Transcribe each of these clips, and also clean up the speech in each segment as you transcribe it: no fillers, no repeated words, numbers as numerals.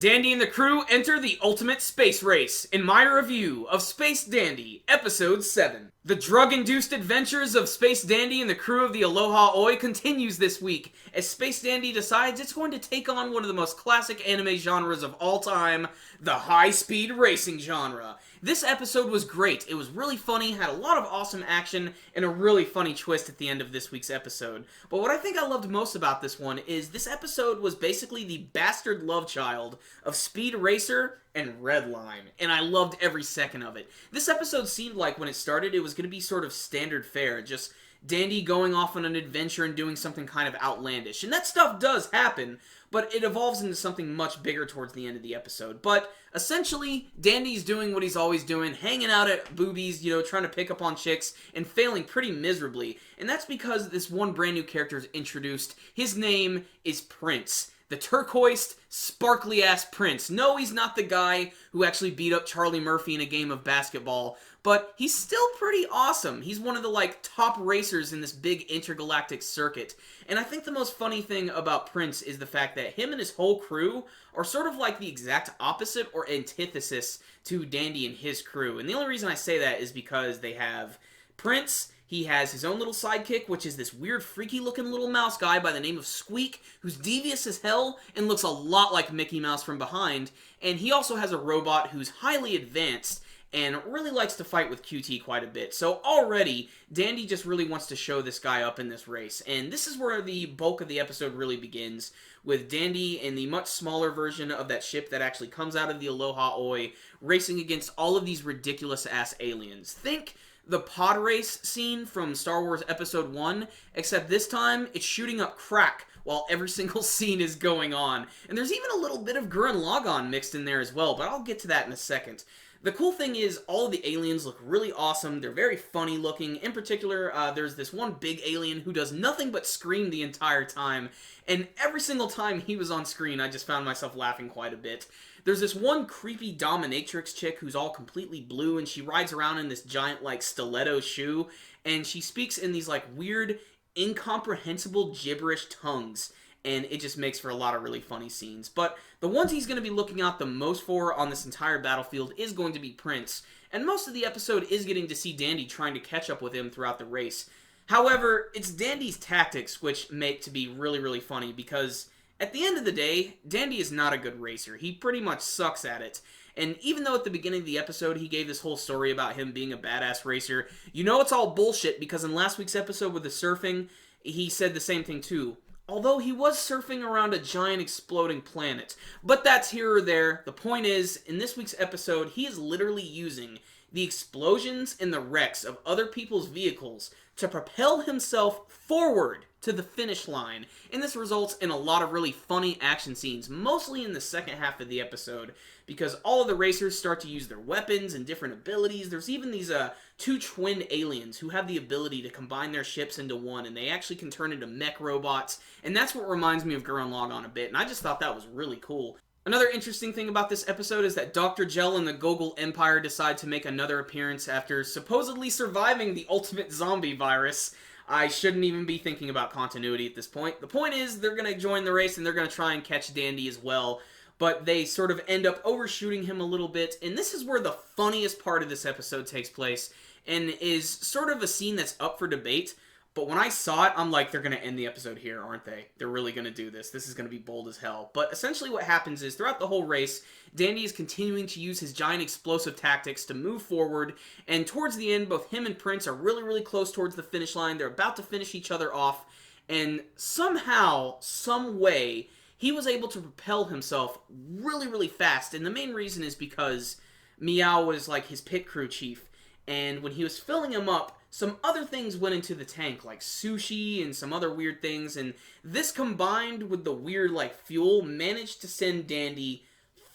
Dandy and the crew enter the ultimate space race in my review of Space Dandy, Episode 7. The drug-induced adventures of Space Dandy and the crew of the Aloha Oi continues this week, as Space Dandy decides it's going to take on one of the most classic anime genres of all time, the high-speed racing genre. This episode was great. It was really funny, had a lot of awesome action, and a really funny twist at the end of this week's episode. But what I think I loved most about this one is this episode was basically the bastard love child of Speed Racer and Redline, and I loved every second of it. This episode seemed like when it started it was going to be sort of standard fare, just Dandy going off on an adventure and doing something kind of outlandish. And that stuff does happen, but it evolves into something much bigger towards the end of the episode. But essentially, Dandy's doing what he's always doing, hanging out at boobies, trying to pick up on chicks, and failing pretty miserably. And that's because this one brand new character is introduced. His name is Prince. The turquoised, sparkly-ass Prince. No, he's not the guy who actually beat up Charlie Murphy in a game of basketball, but he's still pretty awesome. He's one of the, top racers in this big intergalactic circuit. And I think the most funny thing about Prince is the fact that him and his whole crew are sort of like the exact opposite or antithesis to Dandy and his crew. And the only reason I say that is because they have Prince. He has his own little sidekick, which is this weird, freaky-looking little mouse guy by the name of Squeak, who's devious as hell and looks a lot like Mickey Mouse from behind. And he also has a robot who's highly advanced and really likes to fight with QT quite a bit. So already, Dandy just really wants to show this guy up in this race. And this is where the bulk of the episode really begins, with Dandy in the much smaller version of that ship that actually comes out of the Aloha Oi, racing against all of these ridiculous-ass aliens. Think the pod race scene from Star Wars Episode 1, except this time, it's shooting up crack while every single scene is going on. And there's even a little bit of Gurren Lagann mixed in there as well, but I'll get to that in a second. The cool thing is, all of the aliens look really awesome. They're very funny looking. In particular, there's this one big alien who does nothing but scream the entire time. And every single time he was on screen, I just found myself laughing quite a bit. There's this one creepy dominatrix chick who's all completely blue, and she rides around in this giant, stiletto shoe, and she speaks in these, weird, incomprehensible gibberish tongues, and it just makes for a lot of really funny scenes. But the ones he's going to be looking out the most for on this entire battlefield is going to be Prince, and most of the episode is getting to see Dandy trying to catch up with him throughout the race. However, it's Dandy's tactics which make to be really, really funny, because at the end of the day, Dandy is not a good racer. He pretty much sucks at it. And even though at the beginning of the episode he gave this whole story about him being a badass racer, it's all bullshit, because in last week's episode with the surfing, he said the same thing too. Although he was surfing around a giant exploding planet. But that's here or there. The point is, in this week's episode, he is literally using the explosions and the wrecks of other people's vehicles to propel himself forward to the finish line. And this results in a lot of really funny action scenes, mostly in the second half of the episode, because all of the racers start to use their weapons and different abilities. There's even these two twin aliens who have the ability to combine their ships into one, and they actually can turn into mech robots, and that's what reminds me of Gurren Lagann a bit, and I just thought that was really cool. Another interesting thing about this episode is that Dr. Gel and the Gogol Empire decide to make another appearance after supposedly surviving the ultimate zombie virus. I shouldn't even be thinking about continuity at this point. The point is, they're going to join the race and they're going to try and catch Dandy as well, but they sort of end up overshooting him a little bit, and this is where the funniest part of this episode takes place, and is sort of a scene that's up for debate. But when I saw it, I'm like, they're going to end the episode here, aren't they? They're really going to do this. This is going to be bold as hell. But essentially what happens is, throughout the whole race, Dandy is continuing to use his giant explosive tactics to move forward, and towards the end, both him and Prince are really, really close towards the finish line. They're about to finish each other off, and somehow, some way, he was able to propel himself really, really fast. And the main reason is because Meow was his pit crew chief, and when he was filling him up, some other things went into the tank, like sushi and some other weird things, and this combined with the weird, fuel, managed to send Dandy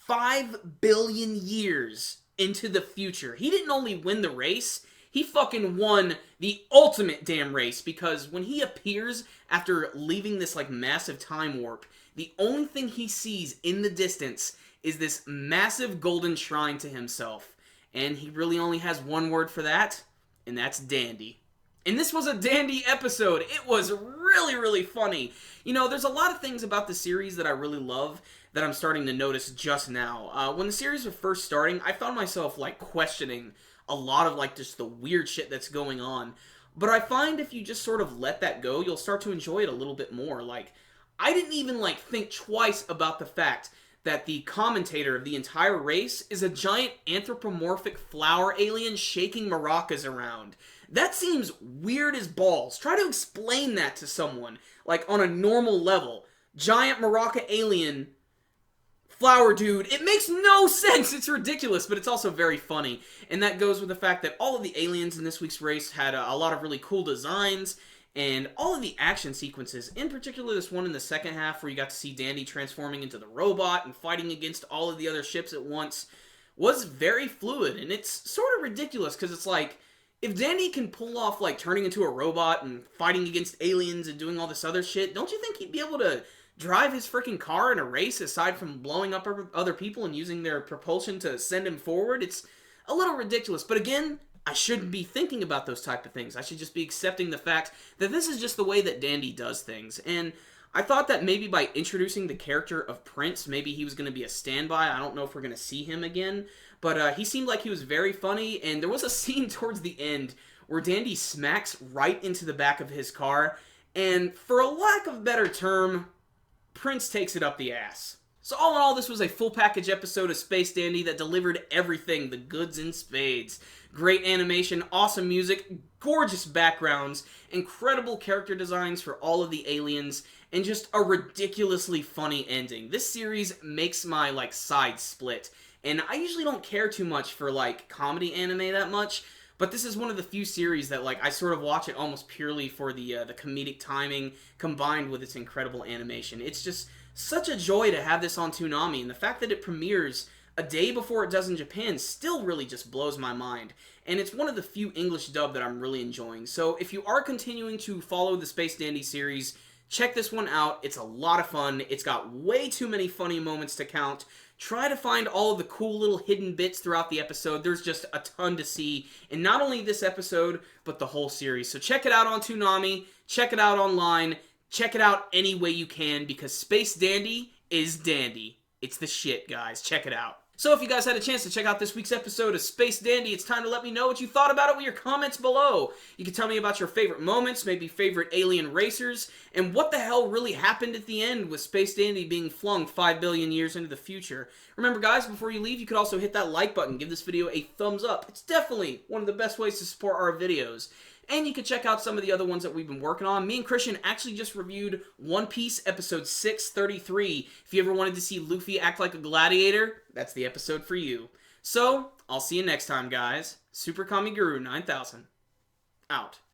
5 billion years into the future. He didn't only win the race, he fucking won the ultimate damn race, because when he appears after leaving this, massive time warp, the only thing he sees in the distance is this massive golden shrine to himself. And he really only has one word for that, and that's Dandy. And this was a Dandy episode. It was really, really funny. There's a lot of things about the series that I really love that I'm starting to notice just now. When the series was first starting, I found myself, like, questioning a lot of, like, just the weird shit that's going on. But I find if you just sort of let that go, you'll start to enjoy it a little bit more. Like, I didn't even, like, think twice about the fact that the commentator of the entire race is a giant anthropomorphic flower alien shaking maracas around. That seems weird as balls. Try to explain that to someone, like, on a normal level. Giant maraca alien flower dude. It makes no sense. It's ridiculous, but it's also very funny. And that goes with the fact that all of the aliens in this week's race had a lot of really cool designs, and all of the action sequences, in particular this one in the second half where you got to see Dandy transforming into the robot and fighting against all of the other ships at once, was very fluid. And it's sort of ridiculous because it's like, if Dandy can pull off, like, turning into a robot and fighting against aliens and doing all this other shit, don't you think he'd be able to drive his freaking car in a race aside from blowing up other people and using their propulsion to send him forward? It's a little ridiculous. But again, I shouldn't be thinking about those type of things. I should just be accepting the fact that this is just the way that Dandy does things. And I thought that maybe by introducing the character of Prince, maybe he was going to be a standby. I don't know if we're going to see him again. But he seemed like he was very funny. And there was a scene towards the end where Dandy smacks right into the back of his car. And for a lack of a better term, Prince takes it up the ass. So all in all, this was a full package episode of Space Dandy that delivered everything, the goods in spades. Great animation, awesome music, gorgeous backgrounds, incredible character designs for all of the aliens, and just a ridiculously funny ending. This series makes my, like, side split. And I usually don't care too much for, like, comedy anime that much, but this is one of the few series that, like, I sort of watch it almost purely for the comedic timing combined with its incredible animation. It's just such a joy to have this on Toonami, and the fact that it premieres a day before it does in Japan still really just blows my mind. And it's one of the few English dub that I'm really enjoying. So if you are continuing to follow the Space Dandy series, check this one out. It's a lot of fun. It's got way too many funny moments to count. Try to find all of the cool little hidden bits throughout the episode. There's just a ton to see in not only this episode, but the whole series. So check it out on Toonami. Check it out online. Check it out any way you can, because Space Dandy is dandy. It's the shit, guys. Check it out. So if you guys had a chance to check out this week's episode of Space Dandy, it's time to let me know what you thought about it with your comments below. You can tell me about your favorite moments, maybe favorite alien racers, and what the hell really happened at the end with Space Dandy being flung 5 billion years into the future. Remember, guys, before you leave, you could also hit that like button, give this video a thumbs up. It's definitely one of the best ways to support our videos. And you can check out some of the other ones that we've been working on. Me and Christian actually just reviewed One Piece episode 633. If you ever wanted to see Luffy act like a gladiator, that's the episode for you. So, I'll see you next time, guys. Super Kami Guru 9000. Out.